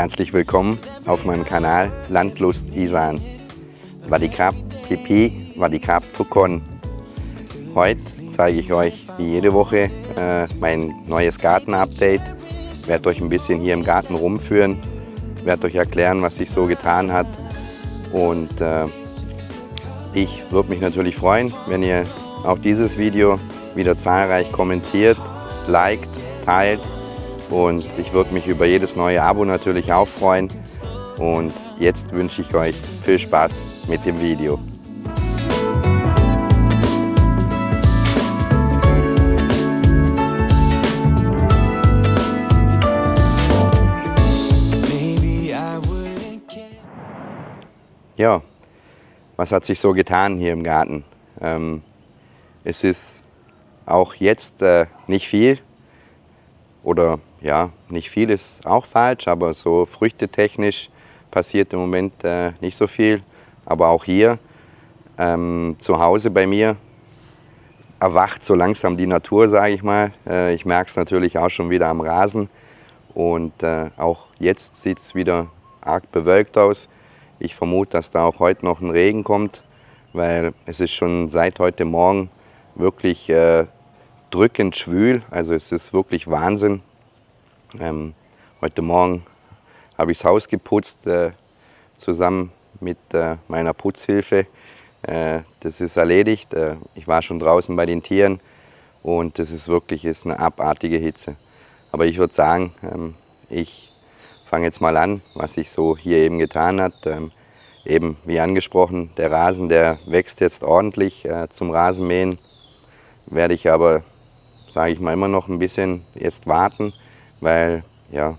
Herzlich willkommen auf meinem Kanal Landlust Isan. Wadikap, Pipi, Wadikap, Tukon. Heute zeige ich euch wie jede Woche mein neues Garten-Update. Ich werde euch ein bisschen hier im Garten rumführen, werde euch erklären, was sich so getan hat. Und ich würde mich natürlich freuen, wenn ihr auch dieses Video wieder zahlreich kommentiert, liked, teilt. Und ich würde mich über jedes neue Abo natürlich auch freuen. Und jetzt wünsche ich euch viel Spaß mit dem Video. Ja, was hat sich so getan hier im Garten? Es ist auch jetzt nicht viel. Oder ja, nicht viel ist auch falsch, aber so früchtetechnisch passiert im Moment nicht so viel. Aber auch hier zu Hause bei mir erwacht so langsam die Natur, sage ich mal. Ich merke es natürlich auch schon wieder am Rasen. Und auch jetzt sieht es wieder arg bewölkt aus. Ich vermute, dass da auch heute noch ein Regen kommt, weil es ist schon seit heute Morgen wirklich drückend schwül, also es ist wirklich Wahnsinn. Heute Morgen habe ich das Haus geputzt, zusammen mit meiner Putzhilfe. Das ist erledigt. Ich war schon draußen bei den Tieren und das ist wirklich eine abartige Hitze. Aber ich würde sagen, ich fange jetzt mal an, was sich so hier eben getan hat. Eben wie angesprochen, der Rasen, der wächst jetzt ordentlich zum Rasenmähen. Werde ich aber, sage ich mal, immer noch ein bisschen jetzt warten, weil ja,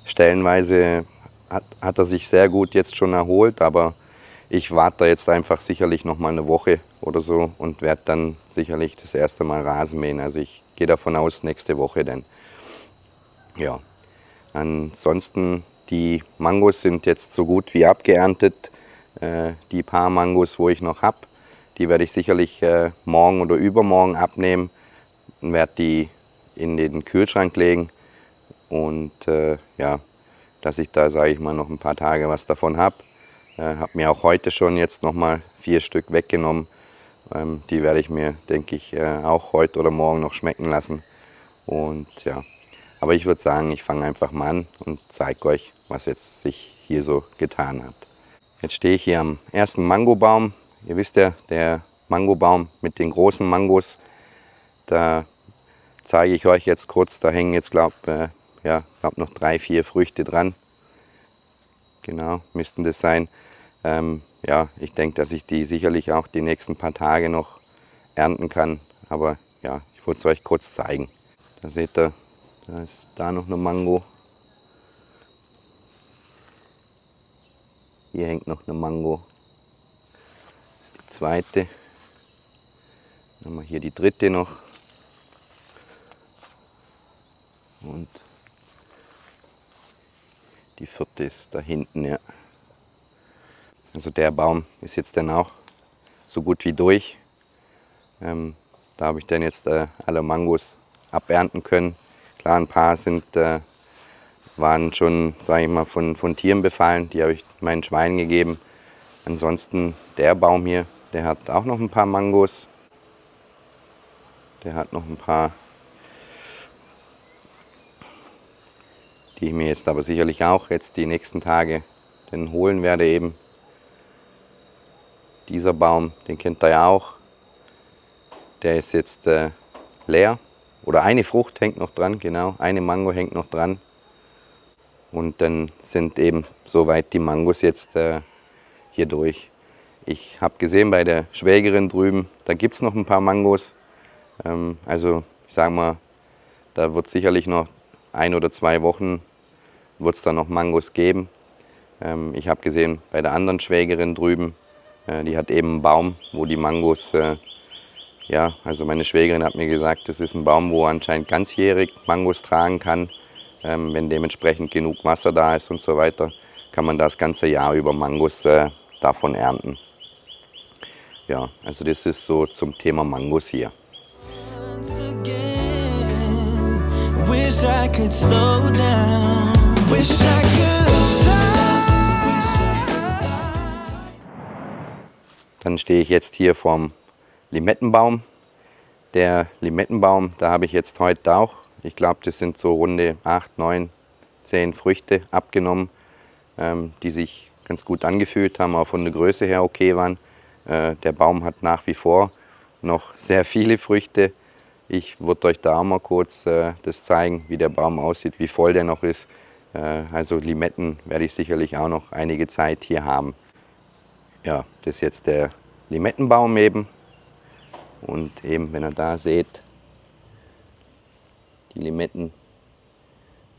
stellenweise hat er sich sehr gut jetzt schon erholt, aber ich warte jetzt einfach sicherlich noch mal eine Woche oder so und werde dann sicherlich das erste Mal Rasen mähen. Also ich gehe davon aus, nächste Woche dann. Ja, ansonsten die Mangos sind jetzt so gut wie abgeerntet. Die paar Mangos, wo ich noch habe, die werde ich sicherlich morgen oder übermorgen abnehmen und werde die in den Kühlschrank legen und ja, dass ich da, sage ich mal, noch ein paar Tage was davon habe. Habe mir auch heute schon jetzt noch mal 4 Stück weggenommen. Die werde ich mir, denke ich, auch heute oder morgen noch schmecken lassen. Und ja, aber ich würde sagen, ich fange einfach mal an und zeige euch, was jetzt sich hier so getan hat. Jetzt stehe ich hier am ersten Mangobaum. Ihr wisst ja, der Mangobaum mit den großen Mangos, da zeige ich euch jetzt kurz, da hängen jetzt, glaube noch 3, 4 Früchte dran. Genau, müssten das sein. Ja, ich denke, dass ich die sicherlich auch die nächsten paar Tage noch ernten kann. Aber ja, ich wollte es euch kurz zeigen. Da seht ihr, da ist da noch eine Mango. Hier hängt noch eine Mango. Das ist die zweite. Dann haben wir hier die dritte noch. Und die vierte ist da hinten, ja. Also der Baum ist jetzt dann auch so gut wie durch. Da habe ich dann jetzt alle Mangos abernten können. Klar, ein paar waren schon, sage ich mal, von Tieren befallen. Die habe ich meinen Schweinen gegeben. Ansonsten der Baum hier, der hat auch noch ein paar Mangos. Der hat noch ein paar, die ich mir jetzt aber sicherlich auch jetzt die nächsten Tage dann holen werde eben. Dieser Baum, den kennt ihr ja auch. Der ist jetzt leer. Oder eine Frucht hängt noch dran, genau. Eine Mango hängt noch dran. Und dann sind eben soweit die Mangos jetzt hier durch. Ich habe gesehen bei der Schwägerin drüben, da gibt es noch ein paar Mangos. Also ich sage mal, da wird sicherlich noch 1 oder 2 Wochen wird es da noch Mangos geben. Ich habe gesehen bei der anderen Schwägerin drüben, die hat eben einen Baum, wo die Mangos, ja, also meine Schwägerin hat mir gesagt, das ist ein Baum, wo anscheinend ganzjährig Mangos tragen kann. Wenn dementsprechend genug Wasser da ist und so weiter, kann man das ganze Jahr über Mangos davon ernten. Ja, also das ist so zum Thema Mangos hier. Wish I could slow down. Wish I could Dann stehe ich jetzt hier vorm Limettenbaum. Der Limettenbaum, da habe ich jetzt heute auch, ich glaube, das sind so runde 8, 9, 10 Früchte abgenommen, die sich ganz gut angefühlt haben, auch von der Größe her okay waren. Der Baum hat nach wie vor noch sehr viele Früchte. Ich würde euch da auch mal kurz das zeigen, wie der Baum aussieht, wie voll der noch ist. Also Limetten werde ich sicherlich auch noch einige Zeit hier haben. Ja, das ist jetzt der Limettenbaum eben. Und eben, wenn ihr da seht, die Limetten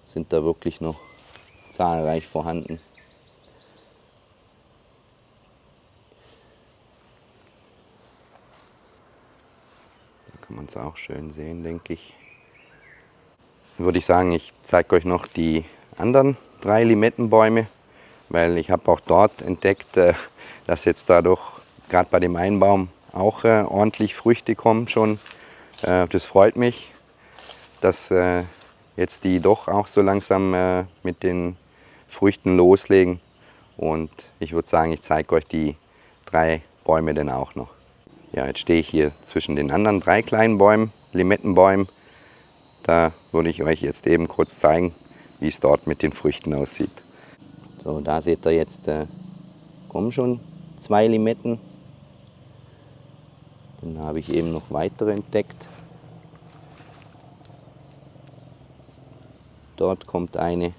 sind da wirklich noch zahlreich vorhanden. Da kann man es auch schön sehen, denke ich. Dann würde ich sagen, ich zeige euch noch die anderen 3 Limettenbäume, weil ich habe auch dort entdeckt, dass jetzt dadurch gerade bei dem einen Baum auch ordentlich Früchte kommen schon. Das freut mich, dass jetzt die doch auch so langsam mit den Früchten loslegen. Und ich würde sagen, ich zeige euch die 3 Bäume dann auch noch. Ja, jetzt stehe ich hier zwischen den anderen 3 kleinen Bäumen, Limettenbäumen. Da würde ich euch jetzt eben kurz zeigen, wie es dort mit den Früchten aussieht. So, da seht ihr jetzt, kommen schon 2 Limetten. Dann habe ich eben noch weitere entdeckt. Dort kommt eine.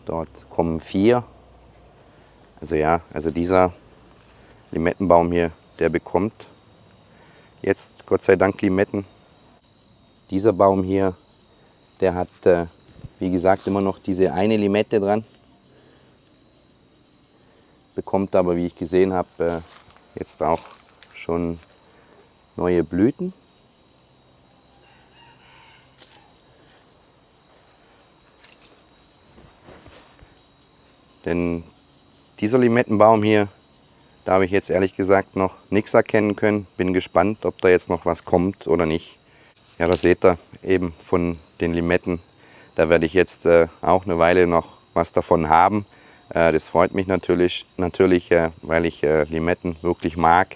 Dort kommen 4. Also ja, also dieser Limettenbaum hier, der bekommt jetzt Gott sei Dank Limetten. Dieser Baum hier, der hat, wie gesagt, immer noch diese eine Limette dran. Bekommt aber, wie ich gesehen habe, jetzt auch schon neue Blüten. Denn dieser Limettenbaum hier, da habe ich jetzt ehrlich gesagt noch nichts erkennen können. Bin gespannt, ob da jetzt noch was kommt oder nicht. Ja, das seht ihr eben von den Limetten. Da werde ich jetzt auch eine Weile noch was davon haben. Das freut mich natürlich, weil ich Limetten wirklich mag.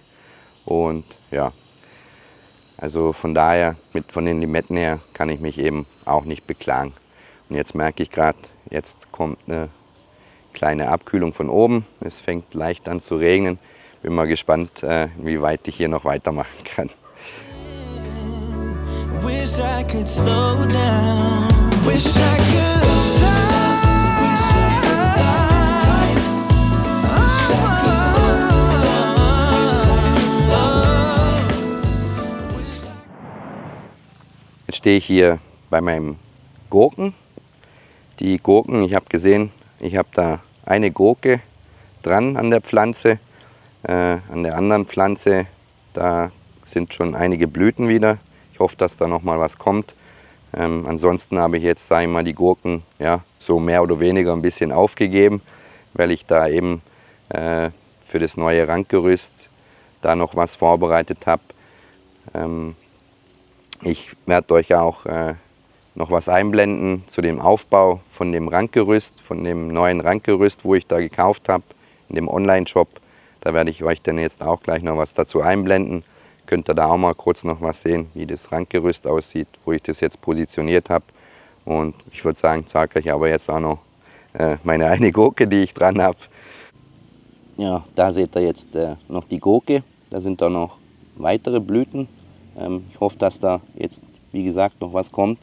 Und ja, also von daher, von den Limetten her, kann ich mich eben auch nicht beklagen. Und jetzt merke ich gerade, jetzt kommt eine kleine Abkühlung von oben. Es fängt leicht an zu regnen. Bin mal gespannt, wie weit ich hier noch weitermachen kann. Wish I could slow down. Wish I could stop. Wish I could stop. Wish I could slow down. Wish I could slow down. Jetzt stehe ich hier bei meinem Gurken. Die Gurken, ich habe gesehen, ich habe da eine Gurke dran an der Pflanze. An der anderen Pflanze, da sind schon einige Blüten wieder. Ich hoffe, dass da noch mal was kommt. Ansonsten habe ich jetzt, sage ich mal, die Gurken ja, so mehr oder weniger ein bisschen aufgegeben, weil ich da eben für das neue Rankgerüst da noch was vorbereitet habe. Ich werde euch auch noch was einblenden zu dem Aufbau von dem Rankgerüst, von dem neuen Rankgerüst, wo ich da gekauft habe, in dem Online-Shop. Da werde ich euch dann jetzt auch gleich noch was dazu einblenden. Könnt ihr da auch mal kurz noch was sehen, wie das Rankgerüst aussieht, wo ich das jetzt positioniert habe. Und ich würde sagen, zeige euch aber jetzt auch noch meine eine Gurke, die ich dran habe. Ja, da seht ihr jetzt noch die Gurke. Da sind da noch weitere Blüten. Ich hoffe, dass da jetzt, wie gesagt, noch was kommt.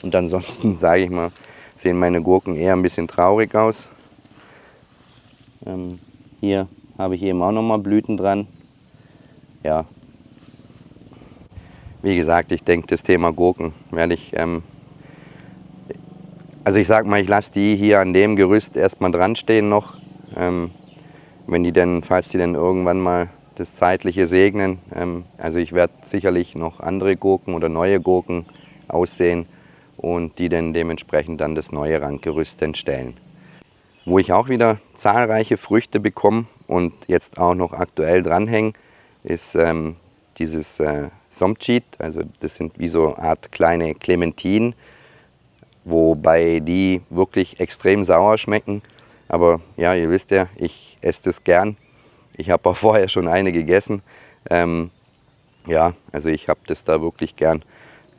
Und ansonsten, sage ich mal, sehen meine Gurken eher ein bisschen traurig aus. Hier habe ich eben auch noch mal Blüten dran. Ja. Wie gesagt, ich denke, das Thema Gurken werde ich, also ich sag mal, ich lasse die hier an dem Gerüst erstmal dran stehen noch. Wenn die denn, falls die dann irgendwann mal das Zeitliche segnen. Also ich werde sicherlich noch andere Gurken oder neue Gurken aussehen und die dann dementsprechend dann das neue Rankgerüst stellen. Wo ich auch wieder zahlreiche Früchte bekomme und jetzt auch noch aktuell dranhängen, ist dieses Somtschit. Also das sind wie so eine Art kleine Clementinen, wobei die wirklich extrem sauer schmecken. Aber ja, ihr wisst ja, ich esse das gern. Ich habe auch vorher schon eine gegessen. Ja, also ich habe das da wirklich gern.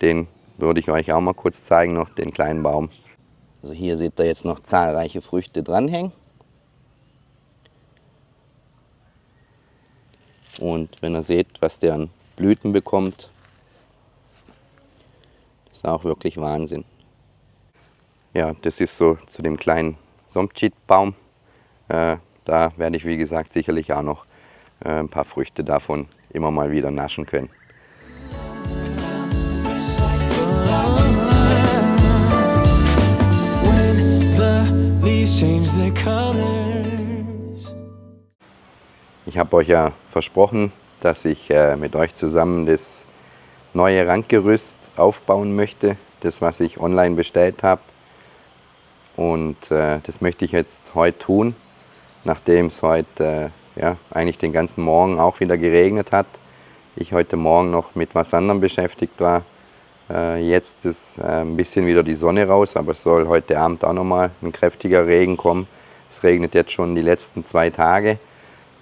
Den würde ich euch auch mal kurz zeigen, noch den kleinen Baum. Also hier seht ihr jetzt noch zahlreiche Früchte dranhängen. Und wenn ihr seht, was der an Blüten bekommt, ist auch wirklich Wahnsinn. Ja, das ist so zu dem kleinen Somtschit-Baum. Da werde ich, wie gesagt, sicherlich auch noch ein paar Früchte davon immer mal wieder naschen können. Ich habe euch ja versprochen, dass ich mit euch zusammen das neue Randgerüst aufbauen möchte, das was ich online bestellt habe. Und das möchte ich jetzt heute tun, nachdem es heute ja, eigentlich den ganzen Morgen auch wieder geregnet hat. Ich heute Morgen noch mit was anderem beschäftigt war. Jetzt ist ein bisschen wieder die Sonne raus, aber es soll heute Abend auch nochmal ein kräftiger Regen kommen. Es regnet jetzt schon die letzten 2 Tage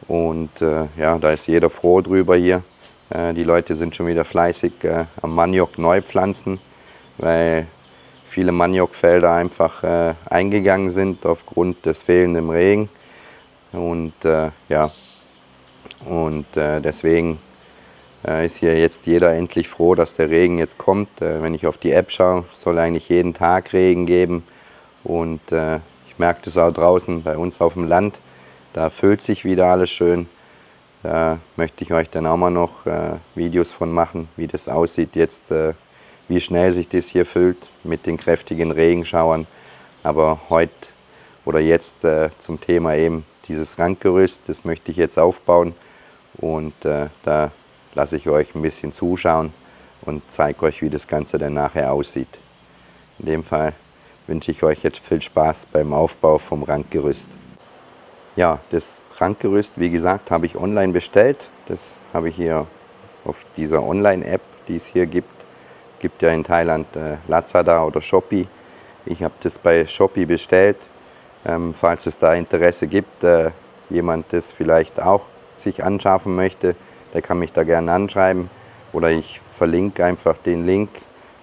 und ja, da ist jeder froh drüber hier. Die Leute sind schon wieder fleißig am Maniok neu pflanzen, weil viele Maniokfelder einfach eingegangen sind aufgrund des fehlenden Regen. Und ja, und deswegen ist hier jetzt jeder endlich froh, dass der Regen jetzt kommt. Wenn ich auf die App schaue, soll eigentlich jeden Tag Regen geben. Und ich merke das auch draußen bei uns auf dem Land. Da füllt sich wieder alles schön. Da möchte ich euch dann auch mal noch Videos von machen, wie das aussieht jetzt, wie schnell sich das hier füllt mit den kräftigen Regenschauern. Aber heute oder jetzt zum Thema eben dieses Randgerüst, das möchte ich jetzt aufbauen. Und da lasse ich euch ein bisschen zuschauen und zeige euch, wie das Ganze dann nachher aussieht. In dem Fall wünsche ich euch jetzt viel Spaß beim Aufbau vom Randgerüst. Ja, das Randgerüst, wie gesagt, habe ich online bestellt. Das habe ich hier auf dieser Online-App, die es hier gibt. Gibt ja in Thailand Lazada oder Shopee. Ich habe das bei Shopee bestellt. Falls es da Interesse gibt, jemand das vielleicht auch sich anschaffen möchte, der kann mich da gerne anschreiben oder ich verlinke einfach den Link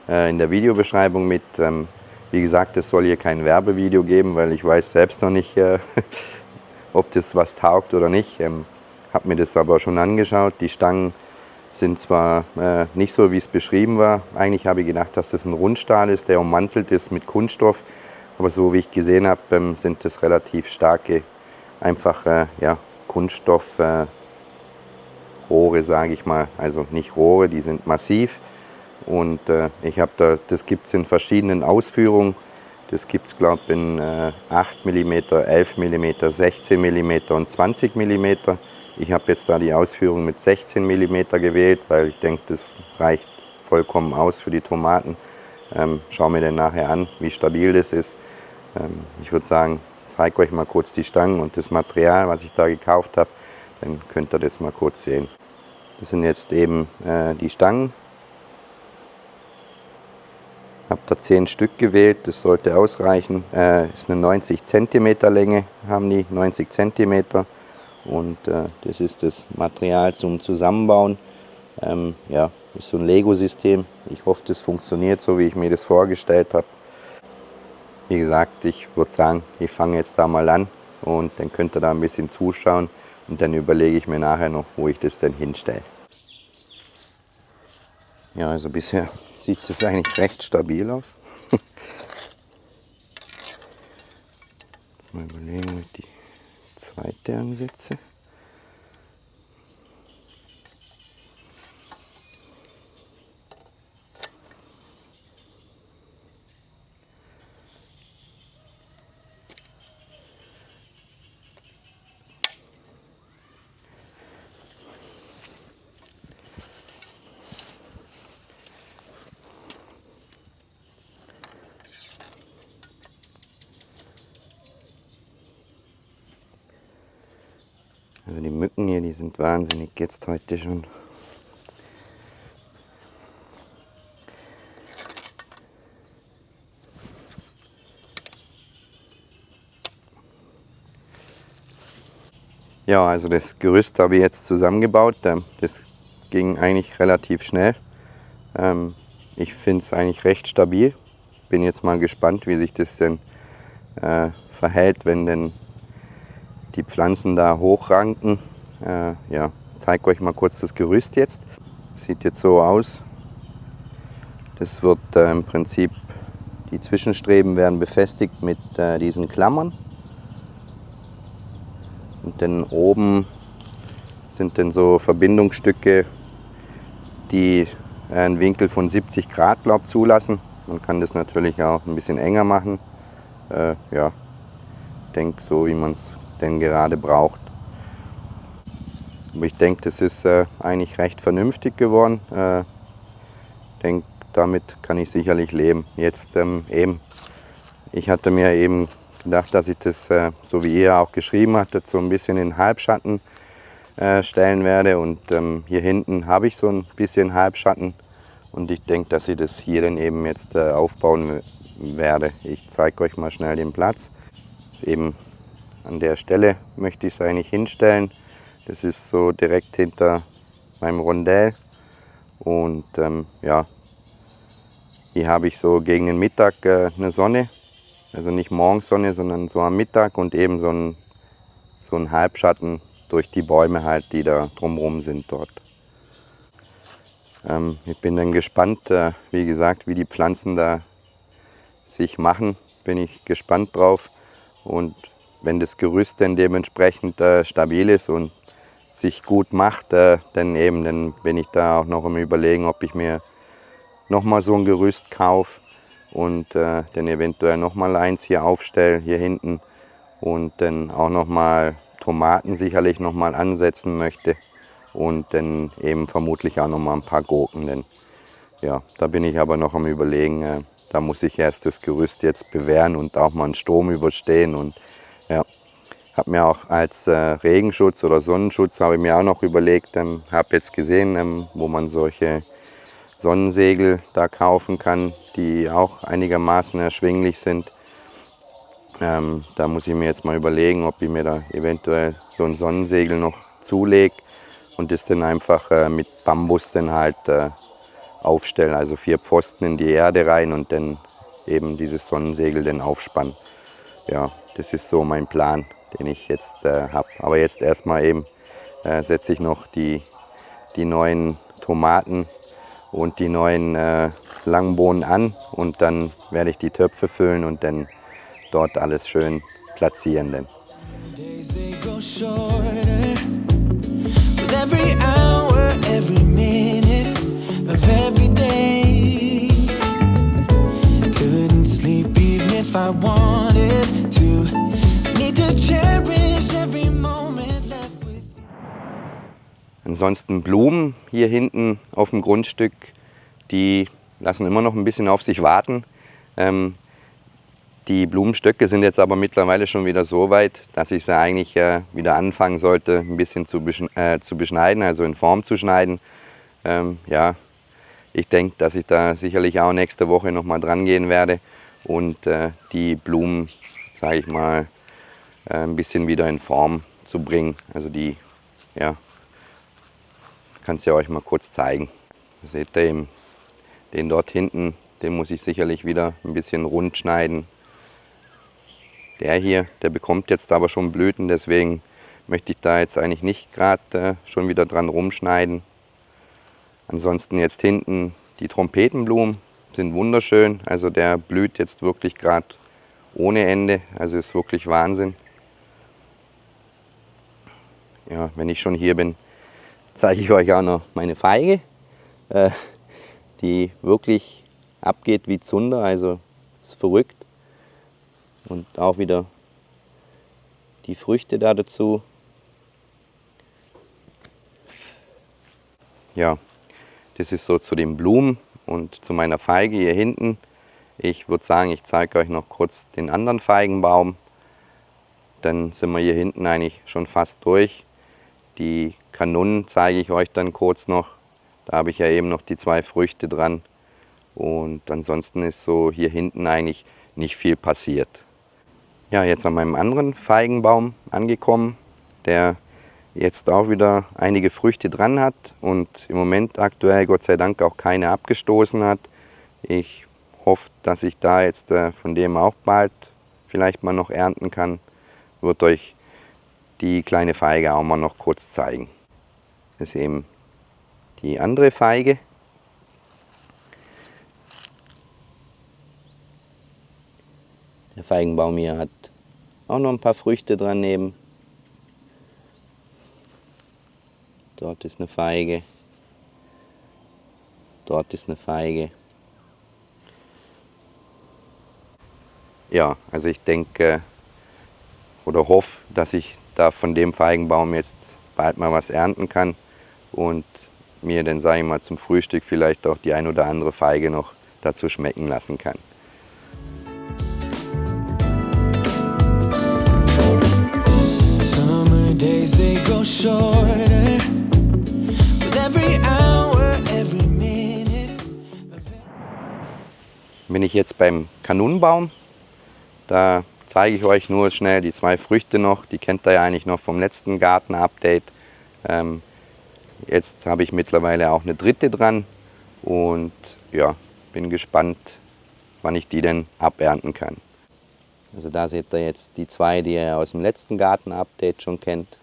in der Videobeschreibung mit. Wie gesagt, es soll hier kein Werbevideo geben, weil ich weiß selbst noch nicht, ob das was taugt oder nicht. Habe mir das aber schon angeschaut. Die Stangen sind zwar nicht so, wie es beschrieben war. Eigentlich habe ich gedacht, dass das ein Rundstahl ist, der ummantelt ist mit Kunststoff. Aber so wie ich gesehen habe, sind das relativ starke, einfache ja, Kunststoffrohre, sage ich mal. Also nicht Rohre, die sind massiv. Und ich habe das gibt es in verschiedenen Ausführungen. Das gibt es, glaube ich, in 8 mm, 11 mm, 16 mm und 20 mm. Ich habe jetzt da die Ausführung mit 16 mm gewählt, weil ich denke, das reicht vollkommen aus für die Tomaten. Schauen wir dann nachher an, wie stabil das ist. Ich würde sagen, ich zeige euch mal kurz die Stangen und das Material, was ich da gekauft habe. Dann könnt ihr das mal kurz sehen. Das sind jetzt eben die Stangen. Ich habe da 10 Stück gewählt, das sollte ausreichen. Ist eine 90 cm Länge, haben die 90 cm. Und das ist das Material zum Zusammenbauen. Ja, ist so ein Lego-System. Ich hoffe, das funktioniert so, wie ich mir das vorgestellt habe. Wie gesagt, ich würde sagen, ich fange jetzt da mal an und dann könnt ihr da ein bisschen zuschauen und dann überlege ich mir nachher noch, wo ich das denn hinstelle. Ja, also bisher sieht das eigentlich recht stabil aus. Jetzt mal überlegen, ob ich die zweite ansetze. Also die Mücken hier, die sind wahnsinnig jetzt heute schon. Ja, also das Gerüst habe ich jetzt zusammengebaut. Das ging eigentlich relativ schnell. Ich finde es eigentlich recht stabil. Bin jetzt mal gespannt, wie sich das denn verhält, wenn denn die Pflanzen da hochranken. Ja, ich zeige euch mal kurz das Gerüst jetzt. Sieht jetzt so aus. Das wird im Prinzip, die Zwischenstreben werden befestigt mit diesen Klammern. Und dann oben sind dann so Verbindungsstücke, die einen Winkel von 70 Grad zulassen. Man kann das natürlich auch ein bisschen enger machen. Ja, ich denke so, wie man es denn gerade braucht. Aber ich denke, das ist eigentlich recht vernünftig geworden. Ich denke, damit kann ich sicherlich leben. Jetzt eben, ich hatte mir eben gedacht, dass ich das, so wie ihr auch geschrieben hattet, so ein bisschen in Halbschatten stellen werde. Und hier hinten habe ich so ein bisschen Halbschatten. Und ich denke, dass ich das hier dann eben jetzt aufbauen werde. Ich zeige euch mal schnell den Platz. Das ist eben an der Stelle möchte ich es eigentlich hinstellen. Das ist so direkt hinter meinem Rondell. Und ja, hier habe ich so gegen den Mittag eine Sonne. Also nicht Morgensonne, sondern so am Mittag und eben so ein Halbschatten durch die Bäume halt, die da drumherum sind dort. Ich bin dann gespannt, wie gesagt, wie die Pflanzen da sich machen. Bin ich gespannt drauf. Und wenn das Gerüst dann dementsprechend stabil ist und sich gut macht, dann bin ich da auch noch am Überlegen, ob ich mir nochmal so ein Gerüst kaufe und dann eventuell nochmal eins hier aufstelle, hier hinten. Und dann auch nochmal Tomaten sicherlich nochmal ansetzen möchte. Und dann eben vermutlich auch noch mal ein paar Gurken. Denn ja, da bin ich aber noch am Überlegen. Da muss ich erst das Gerüst jetzt bewähren und auch mal einen Sturm überstehen. Und ja, habe mir auch als Regenschutz oder Sonnenschutz habe ich mir auch noch überlegt. Habe jetzt gesehen, wo man solche Sonnensegel da kaufen kann, die auch einigermaßen erschwinglich sind. Da muss ich mir jetzt mal überlegen, ob ich mir da eventuell so ein Sonnensegel noch zulege. Und das dann einfach mit Bambus dann halt aufstellen, also 4 Pfosten in die Erde rein und dann eben dieses Sonnensegel dann aufspannen. Ja, das ist so mein Plan, den ich jetzt habe. Aber jetzt erstmal eben setze ich noch die neuen Tomaten und die neuen Langbohnen an und dann werde ich die Töpfe füllen und dann dort alles schön platzieren. Denn. Every hour, every minute of every day. Couldn't sleep even if I wanted to. Need to cherish every moment left with you. Ansonsten Blumen hier hinten auf dem Grundstück, die lassen immer noch ein bisschen auf sich warten. Die Blumenstöcke sind jetzt aber mittlerweile schon wieder so weit, dass ich sie eigentlich wieder anfangen sollte, ein bisschen zu beschneiden, also in Form zu schneiden. Ja, ich denke, dass ich da sicherlich auch nächste Woche noch mal dran gehen werde und die Blumen, sage ich mal, ein bisschen wieder in Form zu bringen. Also die, ja, kann es ja euch mal kurz zeigen. Da seht ihr eben, den dort hinten, den muss ich sicherlich wieder ein bisschen rund schneiden. Der hier, der bekommt jetzt aber schon Blüten, deswegen möchte ich da jetzt eigentlich nicht gerade schon wieder dran rumschneiden. Ansonsten jetzt hinten die Trompetenblumen sind wunderschön, also der blüht jetzt wirklich gerade ohne Ende, also ist wirklich Wahnsinn. Ja, wenn ich schon hier bin, zeige ich euch auch noch meine Feige, die wirklich abgeht wie Zunder, also ist verrückt. Und auch wieder die Früchte da dazu. Ja, das ist so zu den Blumen und zu meiner Feige hier hinten. Ich würde sagen, ich zeige euch noch kurz den anderen Feigenbaum. Dann sind wir hier hinten eigentlich schon fast durch. Die Kanonen zeige ich euch dann kurz noch. Da habe ich ja eben noch die 2 Früchte dran. Und ansonsten ist so hier hinten eigentlich nicht viel passiert. Ja, jetzt an meinem anderen Feigenbaum angekommen. Der jetzt auch wieder einige Früchte dran hat und im Moment aktuell Gott sei Dank auch keine abgestoßen hat. Ich hoffe, dass ich da jetzt von dem auch bald vielleicht mal noch ernten kann. Wird euch die kleine Feige auch mal noch kurz zeigen. Das ist eben die andere Feige. Der Feigenbaum hier hat auch noch ein paar Früchte dran neben. Dort ist eine Feige. Dort ist eine Feige. Ja, also ich denke oder hoffe, dass ich da von dem Feigenbaum jetzt bald mal was ernten kann und mir dann, sage ich mal, zum Frühstück vielleicht auch die ein oder andere Feige noch dazu schmecken lassen kann. Summer days they go shorter with every hour, every minute. Bin ich jetzt beim Kanunenbaum. Da zeige ich euch nur schnell die 2 Früchte noch. Die kennt ihr ja eigentlich noch vom letzten Garten-Update. Jetzt habe ich mittlerweile auch eine dritte dran und ja, bin gespannt, wann ich die denn abernten kann. Also da seht ihr jetzt die 2, die ihr aus dem letzten Garten-Update schon kennt.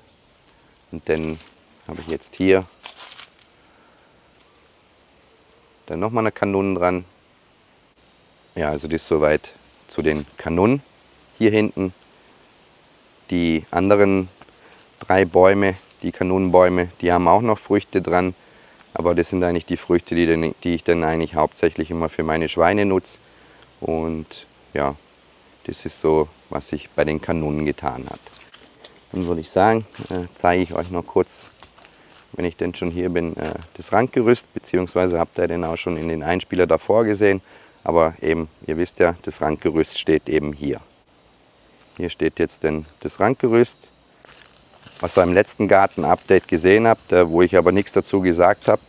Und dann habe ich jetzt hier dann nochmal eine Kanone dran. Ja, also das ist soweit zu den Kanonen hier hinten. Die anderen 3 Bäume, die Kanonenbäume, die haben auch noch Früchte dran. Aber das sind eigentlich die Früchte, die ich dann eigentlich hauptsächlich immer für meine Schweine nutze. Und ja, das ist so, was sich bei den Kanonen getan hat. Dann würde ich sagen, zeige ich euch noch kurz, wenn ich denn schon hier bin, das Rankgerüst, beziehungsweise habt ihr den auch schon in den Einspieler davor gesehen. Aber eben, ihr wisst ja, das Rankgerüst steht eben hier. Hier steht jetzt denn das Rankgerüst, was ihr im letzten Garten-Update gesehen habt, wo ich aber nichts dazu gesagt habe.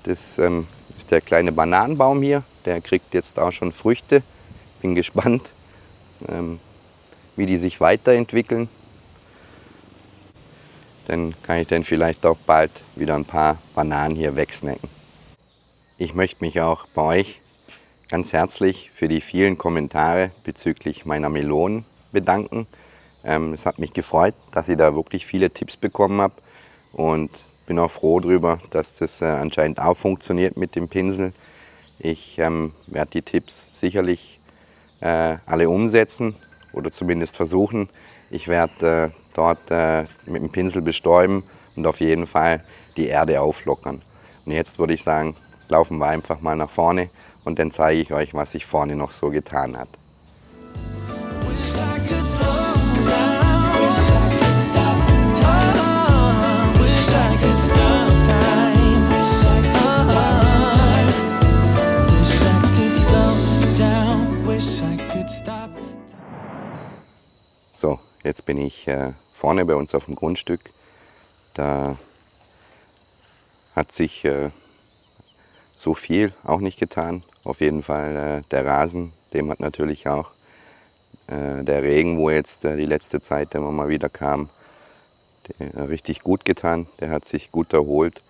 Das ist der kleine Bananenbaum hier, der kriegt jetzt auch schon Früchte. Bin gespannt, wie die sich weiterentwickeln. Dann kann ich dann vielleicht auch bald wieder ein paar Bananen hier wegsnacken. Ich möchte mich auch bei euch ganz herzlich für die vielen Kommentare bezüglich meiner Melonen bedanken. Es hat mich gefreut, dass ich da wirklich viele Tipps bekommen habe und bin auch froh darüber, dass das anscheinend auch funktioniert mit dem Pinsel. Ich werde die Tipps sicherlich alle umsetzen oder zumindest versuchen. Ich werde dort mit dem Pinsel bestäuben und auf jeden Fall die Erde auflockern. Und jetzt würde ich sagen, laufen wir einfach mal nach vorne und dann zeige ich euch, was sich vorne noch so getan hat. Wish I could slow down. Wish I could stop time. Wish I could stop time. Wish I could stop time. Wish I could slow down. Wish I could stop time. So, jetzt bin ich vorne bei uns auf dem Grundstück. Da hat sich so viel auch nicht getan. Auf jeden Fall der Rasen, dem hat natürlich auch der Regen, wo jetzt die letzte Zeit immer mal wieder kam, richtig gut getan. Der hat sich gut erholt.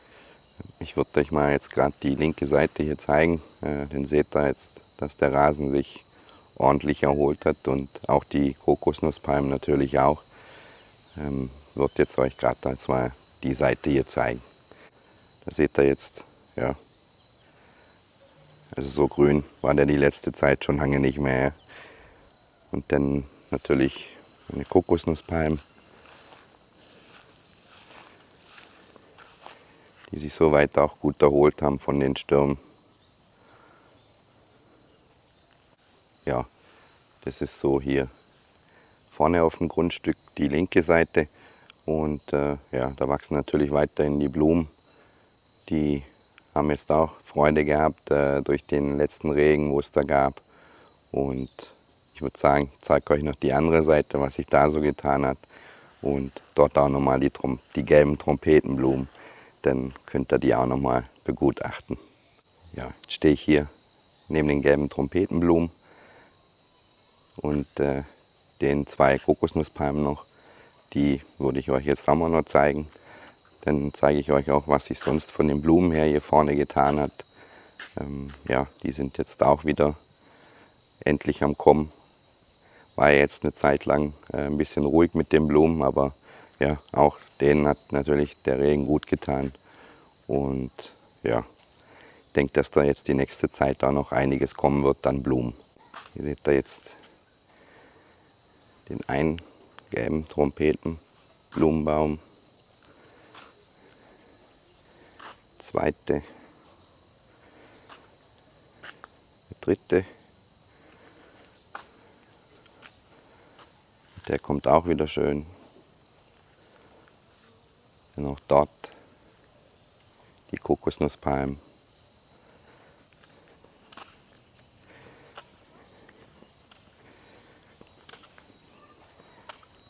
Ich würde euch mal jetzt gerade die linke Seite hier zeigen. Dann seht ihr jetzt, dass der Rasen sich ordentlich erholt hat und auch die Kokosnusspalmen natürlich auch. Wird jetzt euch gerade als mal die Seite hier zeigen. Da seht ihr jetzt, ja, also so grün war der die letzte Zeit schon lange nicht mehr. Und dann natürlich eine Kokosnusspalme, die sich soweit auch gut erholt haben von den Stürmen. Ja, das ist so hier vorne auf dem Grundstück die linke Seite. Und ja, da wachsen natürlich weiterhin die Blumen. Die haben jetzt auch Freude gehabt durch den letzten Regen, wo es da gab. Und ich würde sagen, ich zeige euch noch die andere Seite, was sich da so getan hat. Und dort auch nochmal die gelben Trompetenblumen. Dann könnt ihr die auch nochmal begutachten. Ja, jetzt stehe ich hier neben den gelben Trompetenblumen und den 2 Kokosnusspalmen noch, die würde ich euch jetzt auch mal noch zeigen. Dann zeige ich euch auch, was sich sonst von den Blumen her hier vorne getan hat. Ja, die sind jetzt auch wieder endlich am Kommen. War jetzt eine Zeit lang ein bisschen ruhig mit den Blumen, aber ja, auch denen hat natürlich der Regen gut getan. Und ja, ich denke, dass da jetzt die nächste Zeit da noch einiges kommen wird an Blumen. Ihr seht da jetzt den einen gelben Trompetenblumenbaum. Zweite, der dritte. Der kommt auch wieder schön. Und auch dort die Kokosnusspalmen.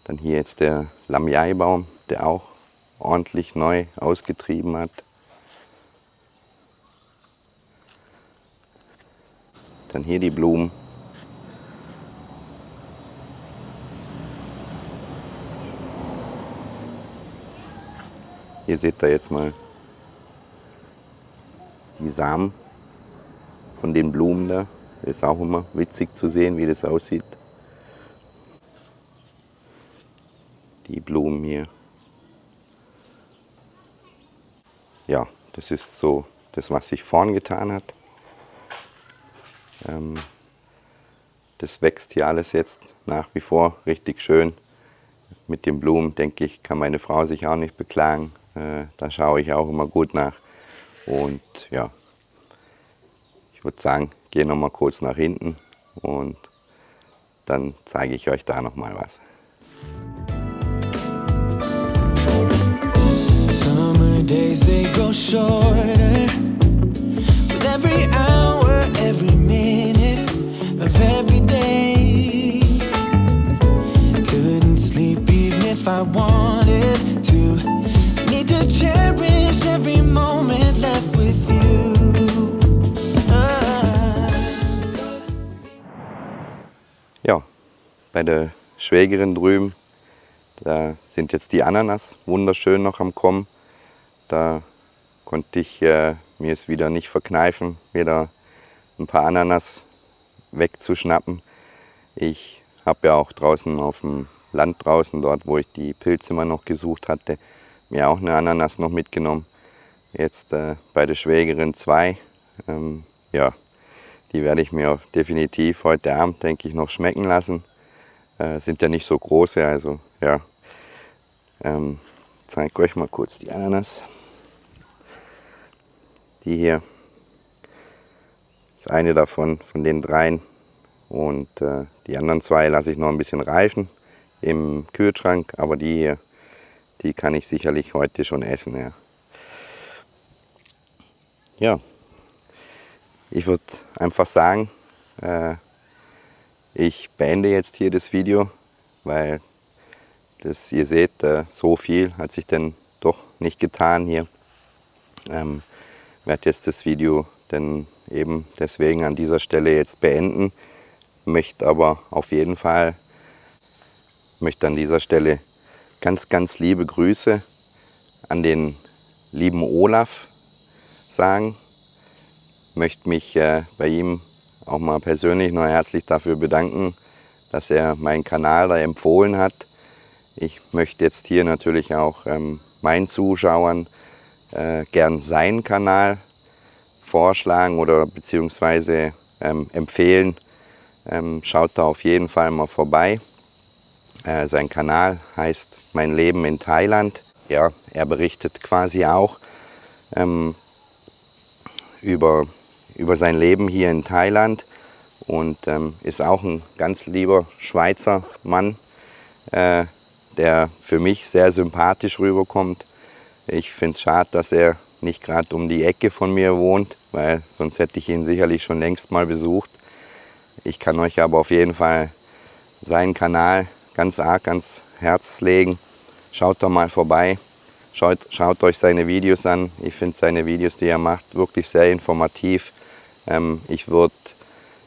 Dann hier jetzt der Lamyai-Baum, der auch ordentlich neu ausgetrieben hat. Dann hier die Blumen. Hier seht ihr jetzt mal die Samen von den Blumen da. Ist auch immer witzig zu sehen, wie das aussieht. Die Blumen hier. Ja, das ist so das, was sich vorn getan hat. Das wächst hier alles jetzt nach wie vor richtig schön. Mit den Blumen, denke ich, kann meine Frau sich auch nicht beklagen. Da schaue ich auch immer gut nach. Und ja, ich würde sagen, gehe noch mal kurz nach hinten und dann zeige ich euch da noch mal was. Summer days they grow shorter with every hour, every minute of every day. Couldn't sleep even if I wanted to. Need to cherish every moment left with you. Ja, bei der Schwägerin drüben, da sind jetzt die Ananas wunderschön noch am Kommen. Da konnte ich mir es wieder nicht verkneifen, mir da ein paar Ananas wegzuschnappen. Ich habe ja auch draußen auf dem Land draußen, dort wo ich die Pilze immer noch gesucht hatte, mir auch eine Ananas noch mitgenommen. Jetzt bei der Schwägerin 2. Ja, die werde ich mir definitiv heute Abend, denke ich, noch schmecken lassen. Sind ja nicht so große, also ja. Ich zeige euch mal kurz die Ananas. Die hier ist eine davon, von den dreien. Und die anderen 2 lasse ich noch ein bisschen reifen im Kühlschrank. Aber die hier, die kann ich sicherlich heute schon essen. Ja, ja. Ich würde einfach sagen, ich beende jetzt hier das Video, weil das, ihr seht, so viel hat sich denn doch nicht getan hier. Werde jetzt das Video dann eben deswegen an dieser Stelle jetzt beenden, möchte aber auf jeden Fall an dieser Stelle ganz, ganz liebe Grüße an den lieben Olaf sagen. Möchte mich bei ihm auch mal persönlich noch herzlich dafür bedanken, dass er meinen Kanal da empfohlen hat. Ich möchte jetzt hier natürlich auch meinen Zuschauern gern seinen Kanal vorschlagen oder beziehungsweise empfehlen. Schaut da auf jeden Fall mal vorbei. Sein Kanal heißt Mein Leben in Thailand. Ja, er berichtet quasi auch über sein Leben hier in Thailand und ist auch ein ganz lieber Schweizer Mann, der für mich sehr sympathisch rüberkommt. Ich finde es schade, dass er nicht gerade um die Ecke von mir wohnt, weil sonst hätte ich ihn sicherlich schon längst mal besucht. Ich kann euch aber auf jeden Fall seinen Kanal ganz arg ans Herz legen. Schaut doch mal vorbei, schaut euch seine Videos an. Ich finde seine Videos, die er macht, wirklich sehr informativ. Ich würde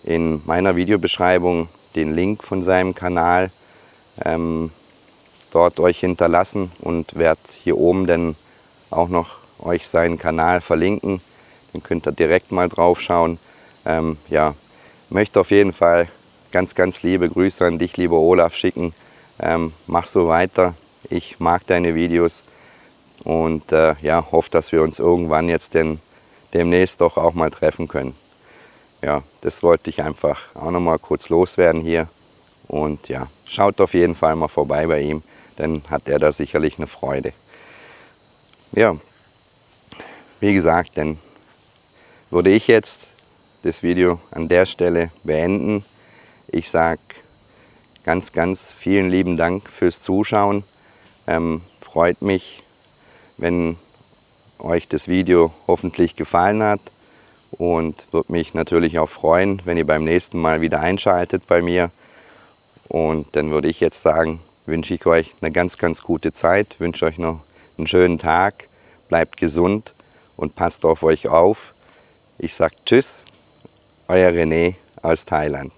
in meiner Videobeschreibung den Link von seinem Kanal dort euch hinterlassen und werde hier oben dann auch noch euch seinen Kanal verlinken. Dann könnt ihr direkt mal drauf schauen. Ja, möchte auf jeden Fall ganz, ganz liebe Grüße an dich, lieber Olaf, schicken. Mach so weiter. Ich mag deine Videos und ja, hoffe, dass wir uns irgendwann jetzt demnächst doch auch mal treffen können. Ja, das wollte ich einfach auch noch mal kurz loswerden hier. Und ja, schaut auf jeden Fall mal vorbei bei ihm, dann hat er da sicherlich eine Freude. Ja, wie gesagt, dann würde ich jetzt das Video an der Stelle beenden. Ich sage ganz, ganz vielen lieben Dank fürs Zuschauen. Freut mich, wenn euch das Video hoffentlich gefallen hat und würde mich natürlich auch freuen, wenn ihr beim nächsten Mal wieder einschaltet bei mir. Und dann würde ich jetzt sagen, wünsche ich euch eine ganz, ganz gute Zeit, wünsche euch noch einen schönen Tag, bleibt gesund und passt auf euch auf. Ich sage Tschüss, euer René aus Thailand.